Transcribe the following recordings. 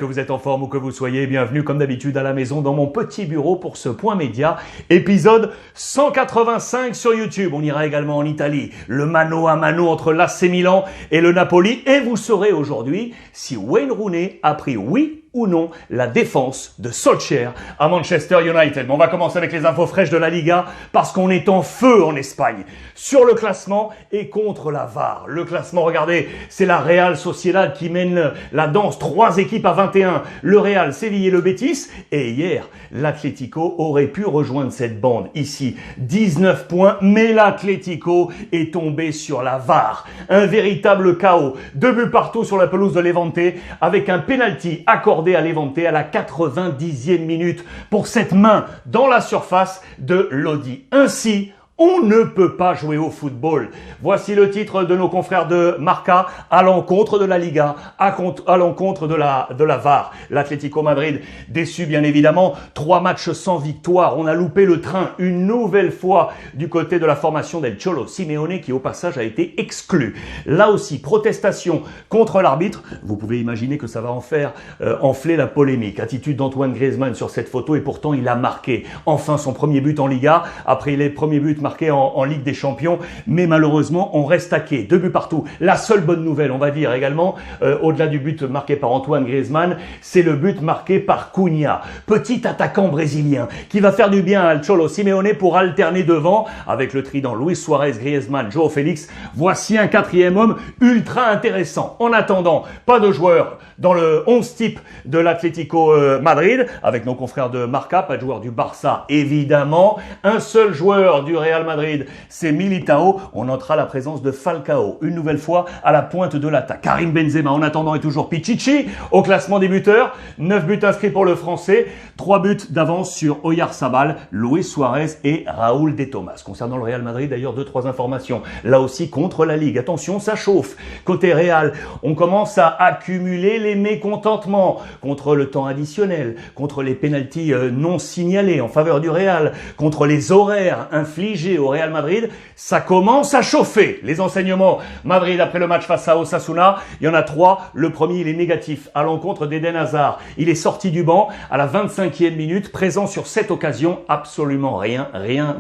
Que vous êtes en forme ou que vous soyez, bienvenue comme d'habitude à la maison dans mon petit bureau pour ce Point Média, épisode 185 sur YouTube. On ira également en Italie, le mano à mano entre l'AC Milan et le Napoli. Et vous saurez aujourd'hui si Wayne Rooney a pris oui ou non la défense de Solskjaer à Manchester United. Bon, on va commencer avec les infos fraîches de la Liga parce qu'on est en feu en Espagne sur le classement et contre la VAR. Le classement, regardez, c'est la Real Sociedad qui mène la danse. 3 équipes à 21. Le Real, Séville et le Betis. Et hier, l'Atlético aurait pu rejoindre cette bande. Ici, 19 points, mais l'Atlético est tombé sur la VAR. Un véritable chaos. 2 buts partout sur la pelouse de Levante avec un penalty accordé à Levante à la 90e minute pour cette main dans la surface de Lodi. Ainsi, on ne peut pas jouer au football. Voici le titre de nos confrères de Marca à l'encontre de la Liga, à l'encontre de la VAR. L'Atlético Madrid déçu bien évidemment. 3 matchs sans victoire. On a loupé le train une nouvelle fois du côté de la formation del Cholo Simeone qui au passage a été exclu. Là aussi, protestation contre l'arbitre. Vous pouvez imaginer que ça va en faire enfler la polémique. Attitude d'Antoine Griezmann sur cette photo et pourtant il a marqué enfin son premier but en Liga après les premiers buts marqué en Ligue des Champions, mais malheureusement on reste à quai. 2 buts partout. La seule bonne nouvelle, on va dire également, au-delà du but marqué par Antoine Griezmann, c'est le but marqué par Cunha, petit attaquant brésilien qui va faire du bien à Cholo Simeone pour alterner devant avec le trident Luis Suarez, Griezmann, João Félix. Voici un 4e homme ultra intéressant. En attendant, pas de joueurs dans le 11 type de l'Atlético Madrid avec nos confrères de Marca, pas de joueurs du Barça évidemment, un seul joueur du Real Madrid, c'est Militao. On notera la présence de Falcao, une nouvelle fois à la pointe de l'attaque. Karim Benzema, en attendant, est toujours Pichichi au classement des buteurs. 9 buts inscrits pour le Français, 3 buts d'avance sur Oyarzabal, Luis Suarez et Raúl de Tomás. Concernant le Real Madrid, d'ailleurs, 2-3 informations. Là aussi, contre la Ligue. Attention, ça chauffe. Côté Real, on commence à accumuler les mécontentements contre le temps additionnel, contre les pénaltys non signalés en faveur du Real, contre les horaires infligés au Real Madrid. Ça commence à chauffer. Les enseignements Madrid après le match face à Osasuna, il y en a 3. Le premier, il est négatif à l'encontre d'Eden Hazard. Il est sorti du banc à la 25e minute, présent sur cette occasion. Absolument rien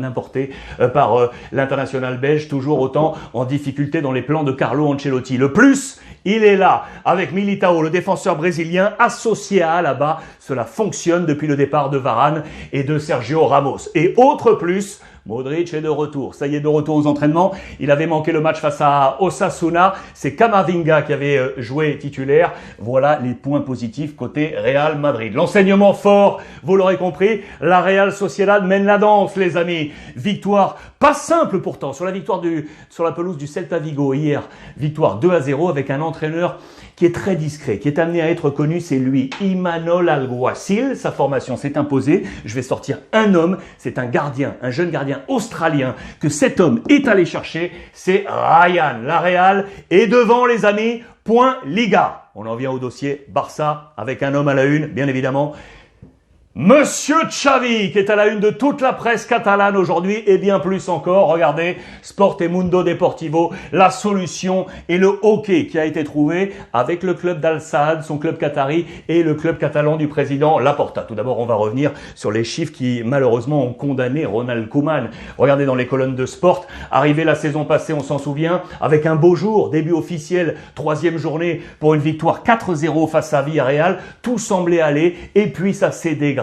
importé par l'international belge, toujours autant en difficulté dans les plans de Carlo Ancelotti. Le plus, il est là, avec Militao, le défenseur brésilien, associé à Alaba. Cela fonctionne depuis le départ de Varane et de Sergio Ramos. Et autre plus, Modric est de retour. Ça y est, de retour aux entraînements. Il avait manqué le match face à Osasuna. C'est Camavinga qui avait joué titulaire. Voilà les points positifs côté Real Madrid. L'enseignement fort, vous l'aurez compris, la Real Sociedad mène la danse, les amis. Victoire pas simple pourtant sur la pelouse du Celta Vigo hier. Victoire 2-0 avec un entraîneur qui est très discret, qui est amené à être connu, c'est lui, Imanol Alguacil. Sa formation s'est imposée. Je vais sortir un homme, c'est un gardien, un jeune gardien australien que cet homme est allé chercher, c'est Ryan. La Real est devant, les amis, point Liga. On en vient au dossier Barça avec un homme à la une, bien évidemment. Monsieur Xavi, qui est à la une de toute la presse catalane aujourd'hui et bien plus encore. Regardez, Sport et Mundo Deportivo, la solution et le hockey qui a été trouvé avec le club d'Al Saad, son club qatari, et le club catalan du président Laporta. Tout d'abord, on va revenir sur les chiffres qui malheureusement ont condamné Ronald Koeman. Regardez dans les colonnes de Sport, arrivé la saison passée, on s'en souvient, avec un beau jour, début officiel, 3e journée pour une victoire 4-0 face à Villarreal. Tout semblait aller et puis ça s'est dégradé.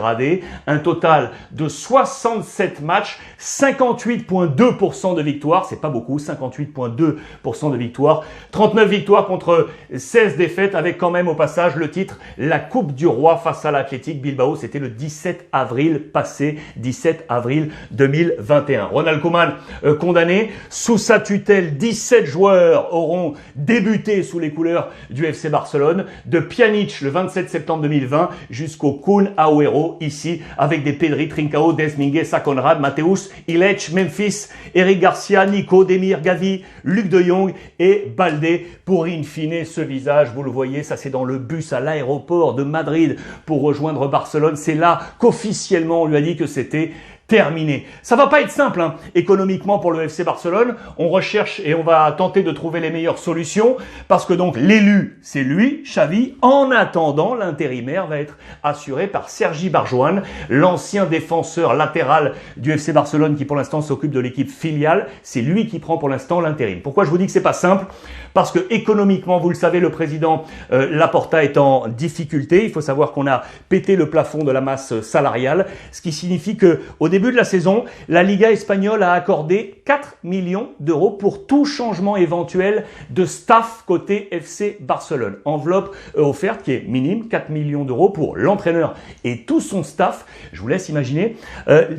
Un total de 67 matchs, 58,2% de victoire, c'est pas beaucoup, 58,2% de victoire, 39 victoires contre 16 défaites avec quand même au passage le titre, la Coupe du Roi face à l'Athletic Bilbao, c'était le 17 avril passé, 17 avril 2021. Ronald Koeman condamné, sous sa tutelle, 17 joueurs auront débuté sous les couleurs du FC Barcelone, de Pjanic le 27 septembre 2020 jusqu'au Kun Agüero ici avec des Pedri, Trincao, Desminguez, Saconrad, Mateus, Ilech, Memphis, Eric Garcia, Nico, Demir, Gavi, Luc de Jong et Baldé pour in fine ce visage. Vous le voyez, ça c'est dans le bus à l'aéroport de Madrid pour rejoindre Barcelone. C'est là qu'officiellement on lui a dit que c'était terminé. Ça va pas être simple, hein. Économiquement pour le FC Barcelone, on recherche et on va tenter de trouver les meilleures solutions parce que donc l'élu, c'est lui, Xavi. En attendant, l'intérimaire va être assuré par Sergi Barjuan, l'ancien défenseur latéral du FC Barcelone qui pour l'instant s'occupe de l'équipe filiale. C'est lui qui prend pour l'instant l'intérim. Pourquoi je vous dis que c'est pas simple? Parce que économiquement, vous le savez, le président Laporta est en difficulté. Il faut savoir qu'on a pété le plafond de la masse salariale, ce qui signifie que au début de la saison, la Liga espagnole a accordé 4 millions d'euros pour tout changement éventuel de staff côté FC Barcelone. Enveloppe offerte qui est minime, 4 millions d'euros pour l'entraîneur et tout son staff. Je vous laisse imaginer.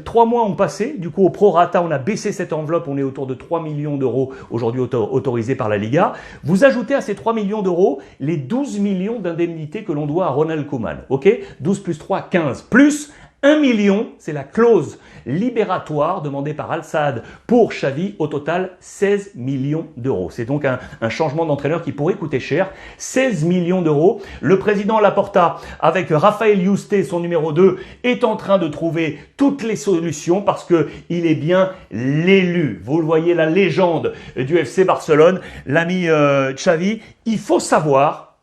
3 mois ont passé. Du coup, au prorata, on a baissé cette enveloppe. On est autour de 3 millions d'euros aujourd'hui autorisés par la Liga. Vous ajoutez à ces 3 millions d'euros les 12 millions d'indemnités que l'on doit à Ronald Koeman. Ok, 12 plus 3, 15. Plus 1 million, c'est la clause libératoire demandée par Al Sadd pour Xavi. Au total, 16 millions d'euros. C'est donc un changement d'entraîneur qui pourrait coûter cher. 16 millions d'euros. Le président Laporta, avec Rafael Yuste, son numéro 2, est en train de trouver toutes les solutions parce que il est bien l'élu. Vous le voyez, la légende du FC Barcelone, l'ami Xavi. Il faut savoir,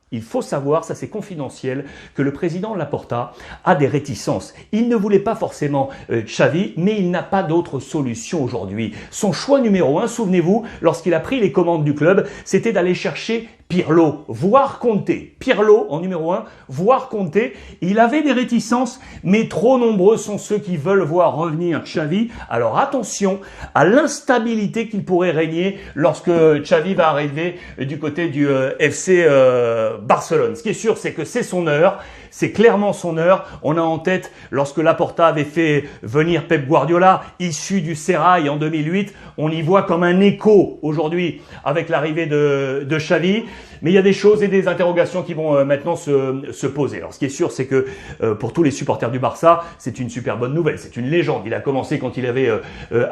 ça c'est confidentiel, que le président Laporta a des réticences. Il ne voulait pas forcément Xavi, mais il n'a pas d'autre solution aujourd'hui. Son choix numéro 1, souvenez-vous, lorsqu'il a pris les commandes du club, c'était d'aller chercher Pirlo, voire Conte. Pirlo en numéro 1, voire Conte. Il avait des réticences, mais trop nombreux sont ceux qui veulent voir revenir Xavi. Alors attention à l'instabilité qu'il pourrait régner lorsque Xavi va arriver du côté du FC Barcelone. Ce qui est sûr, c'est que c'est son heure. C'est clairement son heure. On a en tête, lorsque Laporta avait fait venir Pep Guardiola, issu du Serail en 2008, on y voit comme un écho aujourd'hui avec l'arrivée de Xavi. Mais il y a des choses et des interrogations qui vont maintenant se poser. Alors, ce qui est sûr, c'est que pour tous les supporters du Barça, c'est une super bonne nouvelle. C'est une légende. Il a commencé quand il avait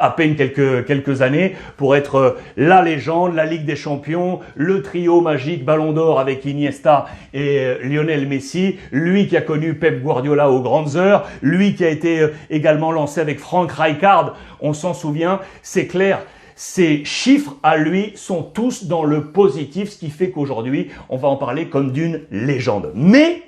à peine quelques années pour être la légende, la Ligue des Champions, le trio magique Ballon d'Or avec Iniesta et Lionel Messi. Lui qui a connu Pep Guardiola aux grandes heures. Lui qui a été également lancé avec Frank Rijkaard. On s'en souvient. C'est clair. Ces chiffres à lui sont tous dans le positif, ce qui fait qu'aujourd'hui, on va en parler comme d'une légende. Mais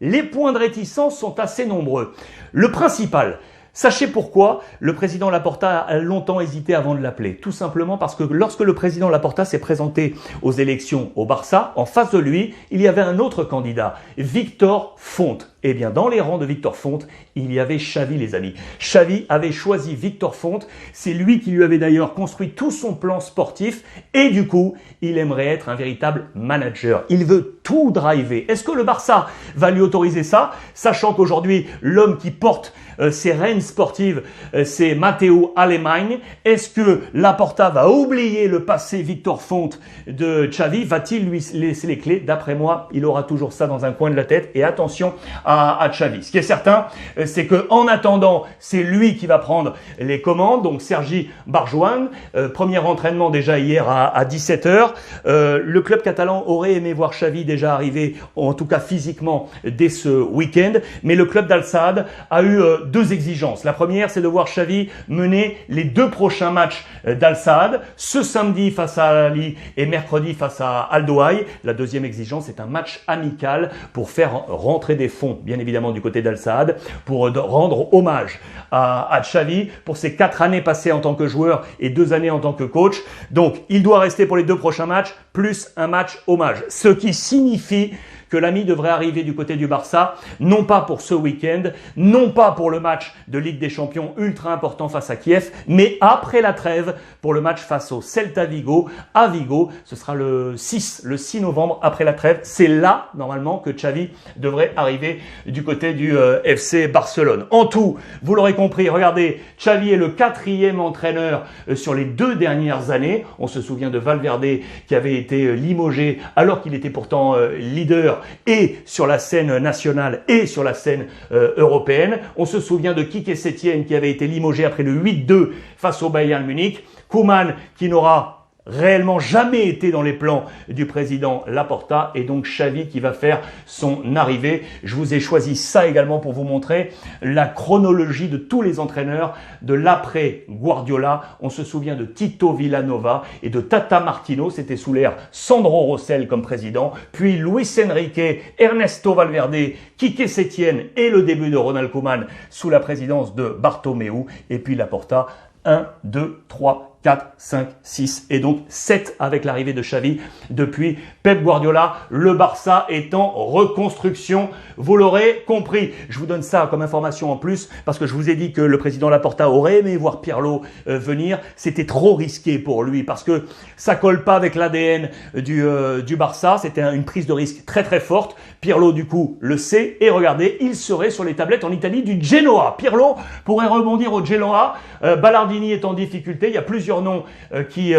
les points de réticence sont assez nombreux. Le principal, sachez pourquoi le président Laporta a longtemps hésité avant de l'appeler. Tout simplement parce que lorsque le président Laporta s'est présenté aux élections au Barça, en face de lui, il y avait un autre candidat, Victor Font. Eh bien, dans les rangs de Victor Font, il y avait Xavi, les amis. Xavi avait choisi Victor Font. C'est lui qui lui avait d'ailleurs construit tout son plan sportif. Et du coup, il aimerait être un véritable manager. Il veut tout driver. Est-ce que le Barça va lui autoriser ça? Sachant qu'aujourd'hui, l'homme qui porte ses rênes sportives, c'est Matteo Alemany. Est-ce que Laporta va oublier le passé Victor Font de Xavi? Va-t-il lui laisser les clés? D'après moi, il aura toujours ça dans un coin de la tête. Et attention à Xavi. Ce qui est certain, c'est que en attendant, c'est lui qui va prendre les commandes. Donc Sergi Barjuan, premier entraînement déjà hier à 17h. Le club catalan aurait aimé voir Xavi déjà arriver, en tout cas physiquement, dès ce week-end. Mais le club d'Al Sadd a eu 2 exigences. La première, c'est de voir Xavi mener les 2 prochains matchs d'Al Sadd, ce samedi face à Al Ahly et mercredi face à Al Douaï. La deuxième exigence, c'est un match amical pour faire rentrer des fonds, bien évidemment du côté d'Al Sadd, pour rendre hommage à Xavi pour ses 4 années passées en tant que joueur et 2 années en tant que coach. Donc, il doit rester pour les 2 prochains matchs, plus un match hommage. Ce qui signifie que l'ami devrait arriver du côté du Barça, non pas pour ce week-end, non pas pour le match de Ligue des Champions ultra important face à Kiev, mais après la trêve pour le match face au Celta Vigo à Vigo. Ce sera le 6 novembre après la trêve. C'est là, normalement, que Xavi devrait arriver du côté du FC Barcelone. En tout, vous l'aurez compris, regardez, Xavi est le 4e entraîneur sur les 2 dernières années. On se souvient de Valverde qui avait été limogé alors qu'il était pourtant leader et sur la scène nationale et sur la scène européenne. On se souvient de Quique Setién qui avait été limogé après le 8-2 face au Bayern Munich. Koeman qui n'aura réellement jamais été dans les plans du président Laporta et donc Xavi qui va faire son arrivée. Je vous ai choisi ça également pour vous montrer la chronologie de tous les entraîneurs de l'après Guardiola. On se souvient de Tito Villanova et de Tata Martino, c'était sous l'ère Sandro Rosell comme président, puis Luis Enrique, Ernesto Valverde, Quique Setién et le début de Ronald Koeman sous la présidence de Bartomeu et puis Laporta 1, 2, 3, 4, 5, 6 et donc 7 avec l'arrivée de Xavi depuis Pep Guardiola. Le Barça est en reconstruction, vous l'aurez compris. Je vous donne ça comme information en plus parce que je vous ai dit que le président Laporta aurait aimé voir Pirlo venir. C'était trop risqué pour lui parce que ça colle pas avec l'ADN du Barça. C'était une prise de risque très très forte. Pirlo du coup le sait et regardez, il serait sur les tablettes en Italie du Genoa. Pirlo pourrait rebondir au Genoa. Ballardini est en difficulté. Il y a plusieurs noms qui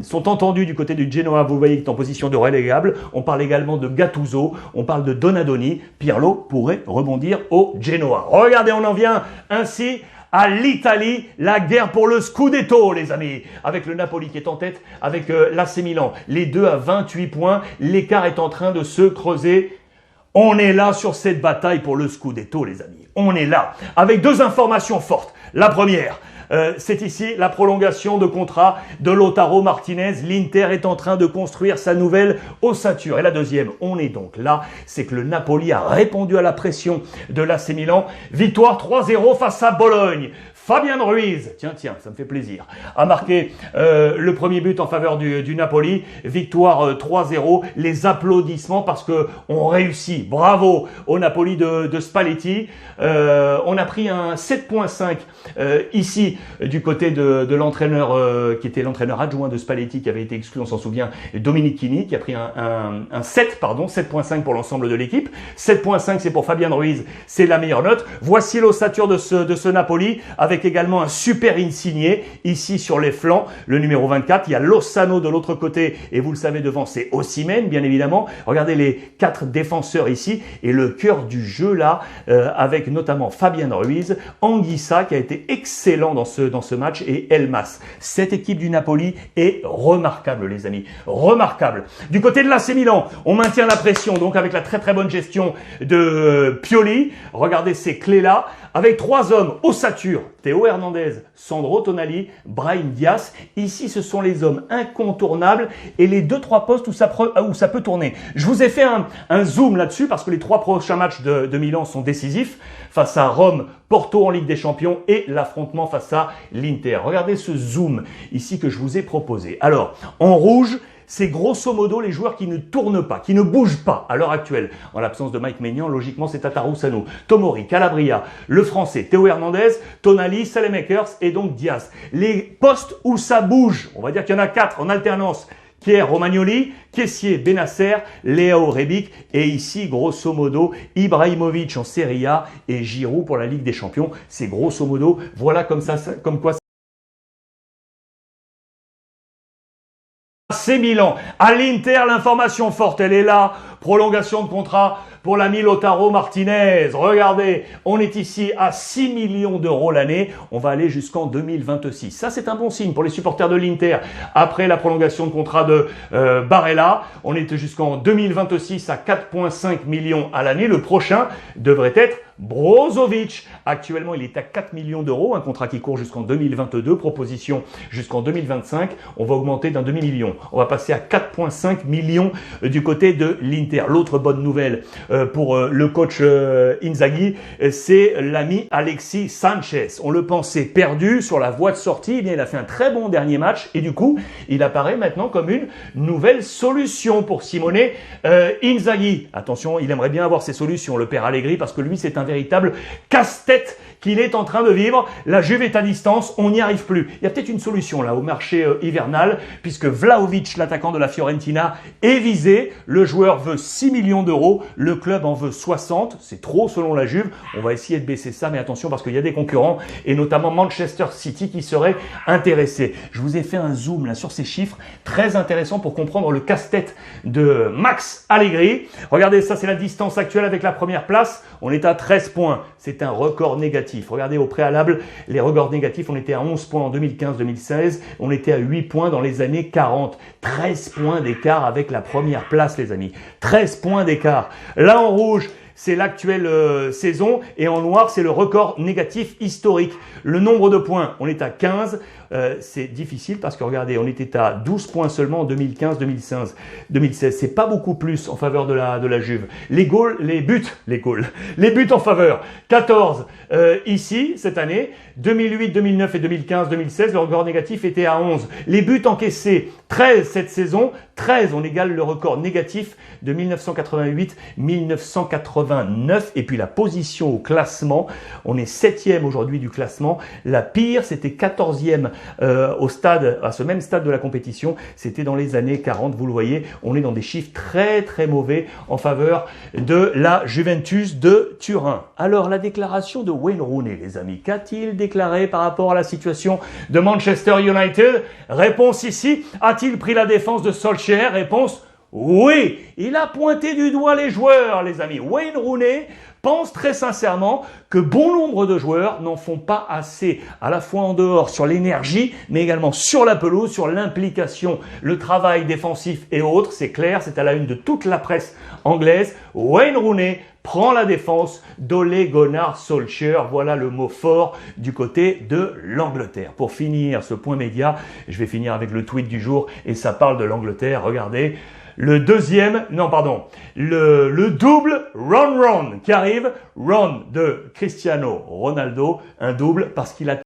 sont entendus du côté du Genoa. Vous voyez qu'il est en position de relégable. On parle également de Gattuso. On parle de Donadoni. Pirlo pourrait rebondir au Genoa. Regardez, on en vient ainsi à l'Italie, la guerre pour le Scudetto, les amis, avec le Napoli qui est en tête, avec l'AC Milan. Les deux à 28 points. L'écart est en train de se creuser. On est là sur cette bataille pour le Scudetto, les amis. On est là avec deux informations fortes. La première, c'est ici la prolongation de contrat de Lautaro Martinez. L'Inter est en train de construire sa nouvelle ossature. Et la deuxième, on est donc là, c'est que le Napoli a répondu à la pression de l'AC Milan. Victoire 3-0 face à Bologne. Fabian Ruiz, tiens, ça me fait plaisir, a marqué le premier but en faveur du Napoli. Victoire 3-0. Les applaudissements parce que on réussit. Bravo au Napoli de Spalletti. On a pris un 7.5 ici du côté de l'entraîneur qui était l'entraîneur adjoint de Spalletti qui avait été exclu, on s'en souvient, Dominique Chini qui a pris un 7.5 pour l'ensemble de l'équipe. 7.5 c'est pour Fabian Ruiz, c'est la meilleure note. Voici l'ossature de ce Napoli avec également un super insigné ici sur les flancs, le numéro 24. Il y a Lozano de l'autre côté et vous le savez devant c'est Osimhen bien évidemment. Regardez les 4 défenseurs ici et le cœur du jeu là avec notamment Fabian Ruiz, Anguissa qui a été excellent dans ce match et Elmas. Cette équipe du Napoli est remarquable les amis, remarquable. Du côté de l'AC Milan, on maintient la pression donc avec la très très bonne gestion de Pioli. Regardez ces clés là avec 3 hommes ossature, Théo Hernandez, Sandro Tonali, Brahim Diaz. Ici, ce sont les hommes incontournables et les 2-3 postes où ça peut tourner. Je vous ai fait un zoom là-dessus parce que les 3 prochains matchs de Milan sont décisifs face à Rome, Porto en Ligue des Champions et l'affrontement face à l'Inter. Regardez ce zoom ici que je vous ai proposé. Alors, en rouge, c'est grosso modo les joueurs qui ne tournent pas, qui ne bougent pas à l'heure actuelle. En l'absence de Mike Maignan, logiquement c'est Tataru Sano, Tomori, Calabria, le français, Théo Hernandez, Tonali, Saelemaekers et donc Diaz. Les postes où ça bouge, on va dire qu'il y en a 4 en alternance. Kier Romagnoli, Kessié Benasser, Léo Rebic et ici grosso modo Ibrahimovic en Serie A et Giroud pour la Ligue des Champions. C'est grosso modo, voilà comme quoi c'est Milan. À l'Inter, l'information forte, elle est là. Prolongation de contrat pour l'ami Lautaro Martinez. Regardez, on est ici à 6 millions d'euros l'année. On va aller jusqu'en 2026. Ça, c'est un bon signe pour les supporters de l'Inter. Après la prolongation de contrat de Barella, on est jusqu'en 2026 à 4,5 millions à l'année. Le prochain devrait être Brozovic. Actuellement, il est à 4 millions d'euros. Un contrat qui court jusqu'en 2022. Proposition jusqu'en 2025. On va augmenter d'un demi-million. On va passer à 4,5 millions du côté de l'Inter. L'autre bonne nouvelle pour le coach Inzaghi, c'est l'ami Alexis Sanchez. On le pensait perdu sur la voie de sortie. Eh bien, il a fait un très bon dernier match et du coup, il apparaît maintenant comme une nouvelle solution pour Simone Inzaghi. Attention, il aimerait bien avoir ses solutions, le père Allegri, parce que lui, c'est un véritable casse-tête qu'il est en train de vivre. La Juve est à distance, on n'y arrive plus. Il y a peut-être une solution là au marché hivernal, puisque Vlahovic, l'attaquant de la Fiorentina, est visé. Le joueur veut 6 millions d'euros. Le club en veut 60. C'est trop selon la Juve. On va essayer de baisser ça, mais attention parce qu'il y a des concurrents et notamment Manchester City qui serait intéressé. Je vous ai fait un zoom là sur ces chiffres très intéressant pour comprendre le casse-tête de Max Allegri. Regardez, ça c'est la distance actuelle avec la première place. On est à 13 points. C'est un record négatif. Regardez au préalable, les records négatifs, on était à 11 points en 2015-2016. On était à 8 points dans les années 40. 13 points d'écart avec la première place, les amis. 13 points d'écart. Là en rouge, c'est l'actuelle saison et en noir, c'est le record négatif historique. Le nombre de points, on est à 15. C'est difficile parce que regardez, on était à 12 points seulement en 2015-2016. C'est pas beaucoup plus en faveur de la Juve. Les buts en faveur. 14 ici, cette année. 2008, 2009 et 2015-2016, le record négatif était à 11. Les buts encaissés, 13 cette saison. 13, on égale le record négatif de 1988-1989. Et puis la position au classement, on est 7e aujourd'hui du classement. La pire, c'était 14e au stade, à ce même stade de la compétition. C'était dans les années 40, vous le voyez. On est dans des chiffres très très mauvais en faveur de la Juventus de Turin. Alors la déclaration de Wayne Rooney, les amis, qu'a-t-il déclaré par rapport à la situation de Manchester United? Réponse ici, a-t-il pris la défense de Solskjaer? Réponse, oui. Il a pointé du doigt les joueurs, les amis. Wayne Rooney pense très sincèrement que bon nombre de joueurs n'en font pas assez, à la fois en dehors sur l'énergie, mais également sur la pelouse, sur l'implication, le travail défensif et autres. C'est clair, c'est à la une de toute la presse anglaise. Wayne Rooney prend la défense d'Ole Gunnar Solskjaer. Voilà le mot fort du côté de l'Angleterre. Pour finir ce point média, je vais finir avec le tweet du jour et ça parle de l'Angleterre. Regardez. Le double Ron qui arrive, Ron de Cristiano Ronaldo, un double parce qu'il a